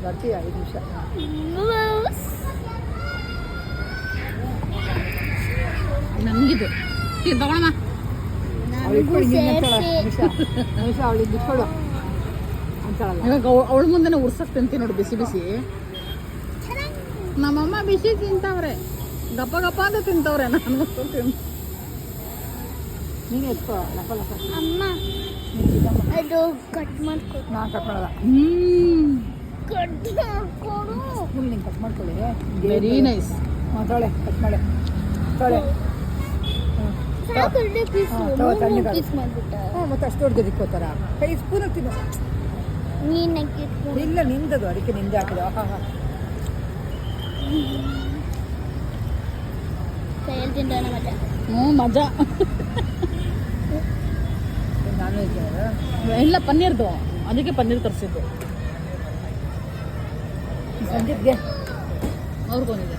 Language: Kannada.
ಬರ್ತೀಯ 5 ನಿಮಿಷ. ನಮಗಿದು ತಗೊಳಮ್ಮ. ಅವಳಿಗೆ ಬಿಟ್ಕೊಡು ಅಂತಾಳಲ್ಲ. ಇವಾಗ ಅವಳ ಮುಂದೆನೇ ಉರ್ಸಕ್ ತಿಂತೀನಿ ನೋಡಿ ಬಿಸಿ ಬಿಸಿ. ನಮ್ಮಮ್ಮ ಬಿಸಿ ತಿಂತಾವ್ರೆ, ಗಪ್ಪ ಗಪ್ಪ ಅಂತ ತಿಂತವ್ರೆ. ನಾನು ನೀನು ಎತ್ಕೋ ಲಪ ಲಪ. ಅಮ್ಮ ಅದು ಕಟ್ ಮಾಡ್ಕೊ. ನಾನು ಕಟ್ ಮಾಡಲ್ಲ. ಕಟ್ ಮಾಡ್ಕೊಡು. ಸ್ಪೂನ್ ನೀನು ಕಟ್ ಮಾಡ್ಕೊಳ್ಳಿ. Very nice. ತೊಳೆ ಕಟ್ ಮಾಡಿ ತೊಳೆ. ಸಾಕಲ್ದೆ ಪೀಸ್ ತಣ್ಣಗೆ ಪೀಸ್ ಮಾಡ್ಬಿಟ್ಟ. ಮತ್ತೆ ಅಷ್ಟು ದೊಡ್ಡದು ಇಕ್ಕೋತಾರ. ಕೈ ಸ್ಪೂನ್ ತಿನ್ನು. ನೀನು ಕಿತ್ಕೊಂಡು ಇಲ್ಲ ನಿಂದದು, ಅದಕ್ಕೆ ನಿಂದೆ ಹಾಕಿದ. ಕೈಯಲ್ಲಿ ತಿಂದಾನ ಮಜಾ. ಮಜಾ. ನಾನ್ ವೆಜ್ ಇಲ್ಲ ಪನ್ನೀರ್ದು, ಅದಕ್ಕೆ ಪನ್ನೀರ್ ತರಿಸಿದ್ದು. ಸಂದೀಪ್ಗೆ ಅವ್ರಿಗೊಂದಿದೆ.